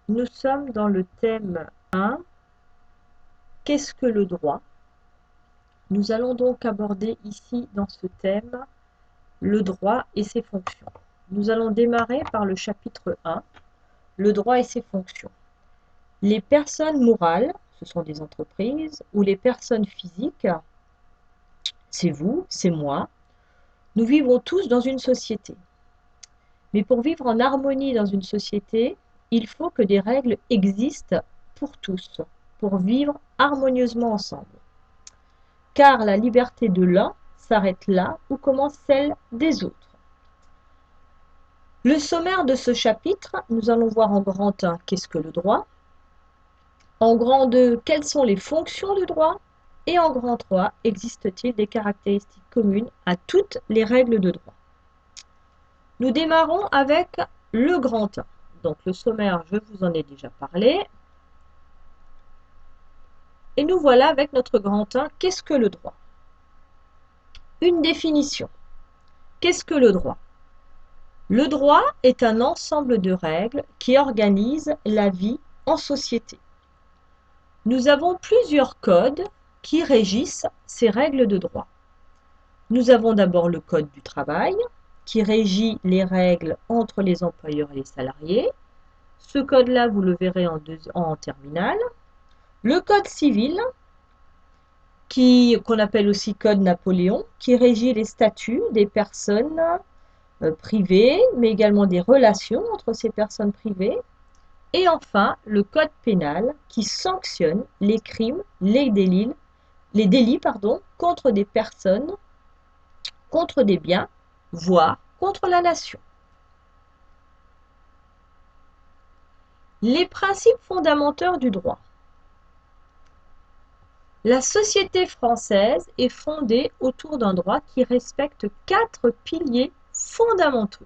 Nous sommes dans le thème 1, qu'est-ce que le droit? Nous allons donc aborder ici dans ce thème le droit et ses fonctions. Nous allons démarrer par le chapitre 1, le droit et ses fonctions. Les personnes morales, ce sont des entreprises, ou les personnes physiques, c'est vous, c'est moi, nous vivons tous dans une société. Mais pour vivre en harmonie dans une société, il faut que des règles existent pour tous, pour vivre harmonieusement ensemble. Car la liberté de l'un s'arrête là où commence celle des autres. Le sommaire de ce chapitre, nous allons voir en grand 1 qu'est-ce que le droit, en grand 2 quelles sont les fonctions du droit, et en grand 3 existe-t-il des caractéristiques communes à toutes les règles de droit. Nous démarrons avec le grand 1. Donc le sommaire, je vous en ai déjà parlé. Et nous voilà avec notre grand 1. Qu'est-ce que le droit? Une définition. Qu'est-ce que le droit? Le droit est un ensemble de règles qui organisent la vie en société. Nous avons plusieurs codes qui régissent ces règles de droit. Nous avons d'abord le code du travail qui régit les règles entre les employeurs et les salariés. Ce code-là, vous le verrez en terminale. Le code civil, qu'on appelle aussi code Napoléon, qui régit les statuts des personnes privées, mais également des relations entre ces personnes privées. Et enfin, le code pénal, qui sanctionne les crimes, les délits contre des personnes, contre des biens, voire contre la nation. Les principes fondamentaux du droit. La société française est fondée autour d'un droit qui respecte 4 piliers fondamentaux.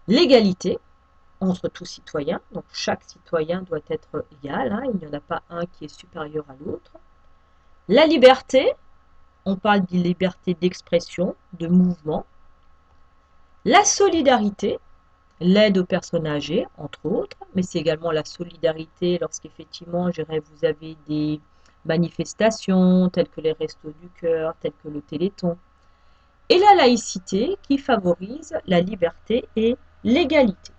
L'égalité entre tous citoyens, donc chaque citoyen doit être égal, il n'y en a pas un qui est supérieur à l'autre. La liberté, on parle de liberté d'expression, de mouvement. La solidarité, l'aide aux personnes âgées, entre autres, mais c'est également la solidarité lorsqu'effectivement, vous avez des manifestations telles que les Restos du Cœur, telles que le Téléthon. Et la laïcité qui favorise la liberté et l'égalité.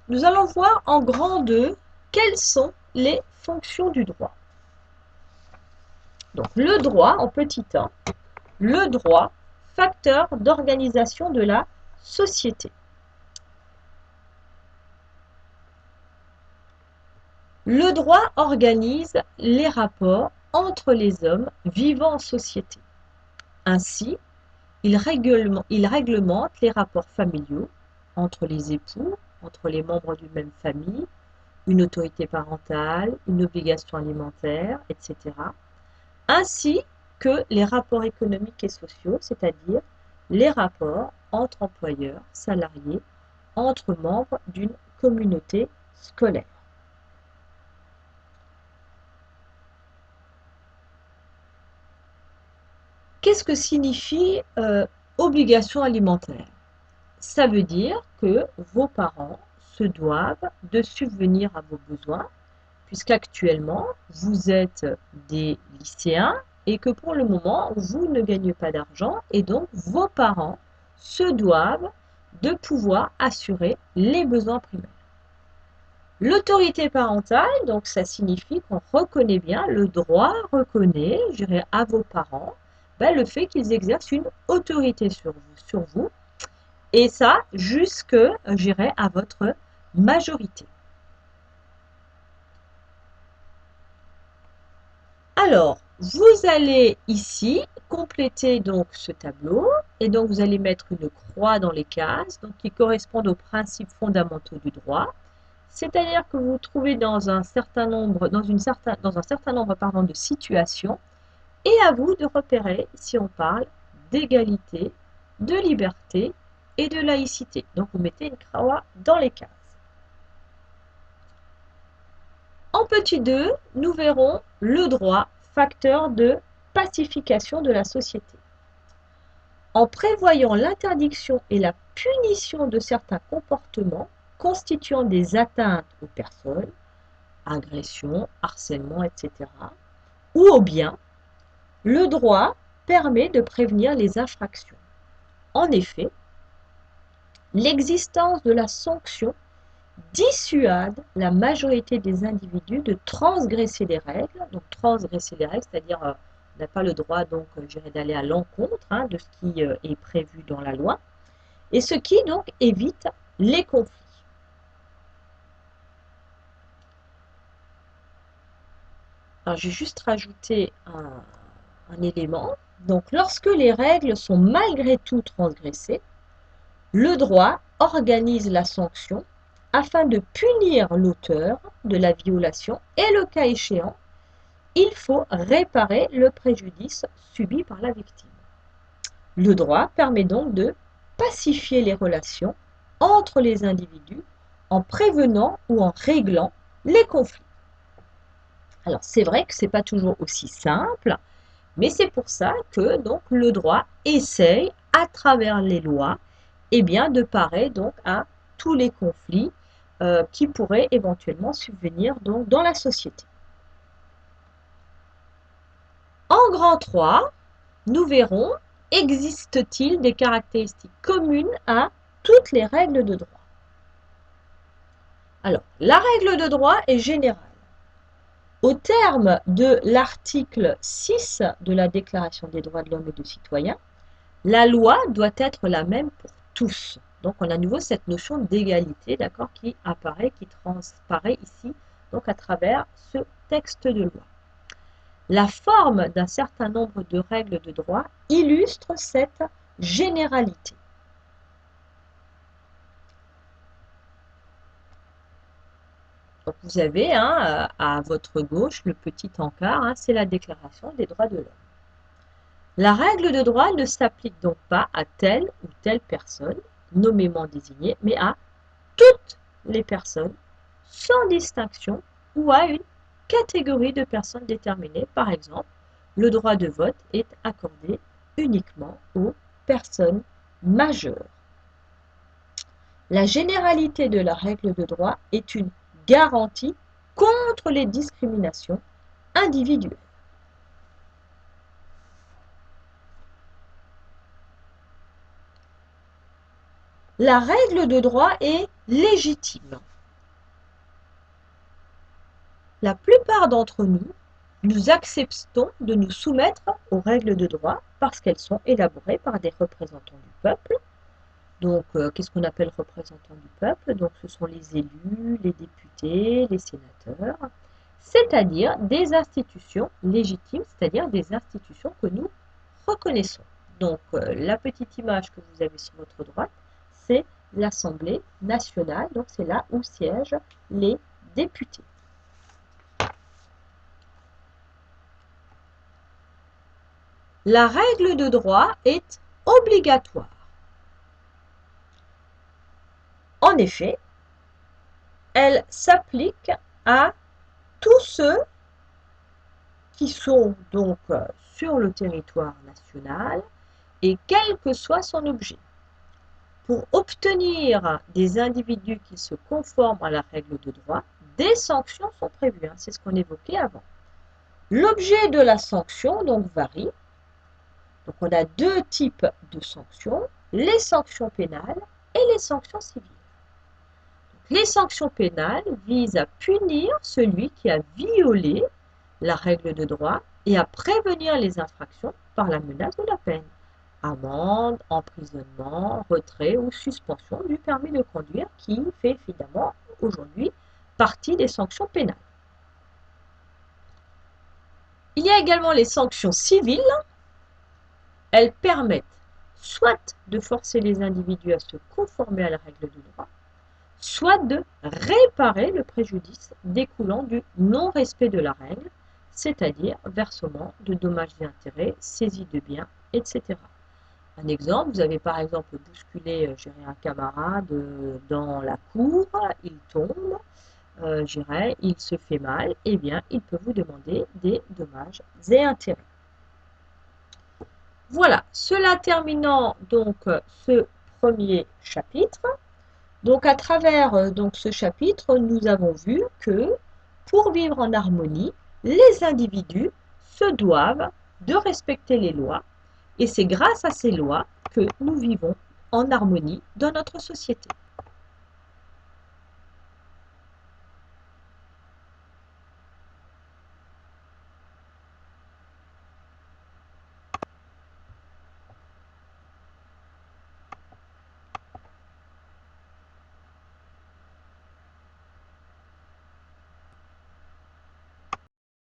Nous allons voir en grand 2 quelles sont les fonctions du droit. Donc le droit, en petit 1, le droit, facteur d'organisation de la société. Le droit organise les rapports entre les hommes vivant en société. Ainsi, il réglemente les rapports familiaux entre les époux, entre les membres d'une même famille, une autorité parentale, une obligation alimentaire, etc. Ainsi que les rapports économiques et sociaux, c'est-à-dire les rapports entre employeurs, salariés, entre membres d'une communauté scolaire. Qu'est-ce que signifie obligation alimentaire? Ça veut dire que vos parents se doivent de subvenir à vos besoins, puisqu'actuellement, vous êtes des lycéens et que pour le moment, vous ne gagnez pas d'argent et donc vos parents se doivent de pouvoir assurer les besoins primaires. L'autorité parentale, donc ça signifie qu'on reconnaît bien, le droit reconnaît, je dirais, à vos parents, le fait qu'ils exercent une autorité sur vous, et ça jusque, j'irai, à votre majorité. Alors, vous allez ici compléter donc ce tableau, et donc vous allez mettre une croix dans les cases, donc qui correspondent aux principes fondamentaux du droit. C'est-à-dire que vous vous trouvez dans un certain nombre, de situations, et à vous de repérer si on parle d'égalité, de liberté et de laïcité. Donc vous mettez une croix dans les cases. En petit 2, nous verrons le droit, facteur de pacification de la société. En prévoyant l'interdiction et la punition de certains comportements constituant des atteintes aux personnes, agression, harcèlement, etc., ou aux biens, le droit permet de prévenir les infractions. En effet, l'existence de la sanction dissuade la majorité des individus de transgresser les règles. Donc transgresser les règles, c'est-à-dire on n'a pas le droit donc d'aller à l'encontre de ce qui est prévu dans la loi, et ce qui donc évite les conflits. Alors j'ai juste rajouté un élément. Donc lorsque les règles sont malgré tout transgressées, le droit organise la sanction afin de punir l'auteur de la violation et le cas échéant, il faut réparer le préjudice subi par la victime. Le droit permet donc de pacifier les relations entre les individus en prévenant ou en réglant les conflits. Alors c'est vrai que ce n'est pas toujours aussi simple, mais c'est pour ça que donc, le droit essaye, à travers les lois, de parer donc à tous les conflits qui pourraient éventuellement subvenir donc, dans la société. En grand 3, nous verrons, existe-t-il des caractéristiques communes à toutes les règles de droit? Alors, la règle de droit est générale. Au terme de l'article 6 de la Déclaration des droits de l'homme et du citoyen, la loi doit être la même pour tous. Donc, on a à nouveau cette notion d'égalité, d'accord, qui apparaît, qui transparaît ici, donc à travers ce texte de loi. La forme d'un certain nombre de règles de droit illustre cette généralité. Donc, vous avez à votre gauche le petit encart, c'est la Déclaration des droits de l'homme. La règle de droit ne s'applique donc pas à telle ou telle personne nommément désignée, mais à toutes les personnes, sans distinction, ou à une catégorie de personnes déterminées. Par exemple, le droit de vote est accordé uniquement aux personnes majeures. La généralité de la règle de droit est une garantie contre les discriminations individuelles. La règle de droit est légitime. La plupart d'entre nous, nous acceptons de nous soumettre aux règles de droit parce qu'elles sont élaborées par des représentants du peuple. Donc, qu'est-ce qu'on appelle représentants du peuple? Donc, ce sont les élus, les députés, les sénateurs, c'est-à-dire des institutions légitimes, c'est-à-dire des institutions que nous reconnaissons. Donc, la petite image que vous avez sur votre droite, c'est l'Assemblée nationale, donc c'est là où siègent les députés. La règle de droit est obligatoire. En effet, elle s'applique à tous ceux qui sont donc sur le territoire national et quel que soit son objet. Pour obtenir des individus qui se conforment à la règle de droit, des sanctions sont prévues. C'est ce qu'on évoquait avant. L'objet de la sanction donc varie. Donc on a deux types de sanctions, les sanctions pénales et les sanctions civiles. Donc, les sanctions pénales visent à punir celui qui a violé la règle de droit et à prévenir les infractions par la menace de la peine. Amende, emprisonnement, retrait ou suspension du permis de conduire qui fait évidemment aujourd'hui partie des sanctions pénales. Il y a également les sanctions civiles. Elles permettent soit de forcer les individus à se conformer à la règle de droit, soit de réparer le préjudice découlant du non-respect de la règle, c'est-à-dire versement de dommages et intérêts, saisie de biens, etc. Un exemple, vous avez par exemple bousculé un camarade dans la cour, il tombe, il se fait mal, eh bien, il peut vous demander des dommages et intérêts. Voilà, cela terminant donc ce premier chapitre. Donc à travers ce chapitre, nous avons vu que pour vivre en harmonie, les individus se doivent de respecter les lois et c'est grâce à ces lois que nous vivons en harmonie dans notre société.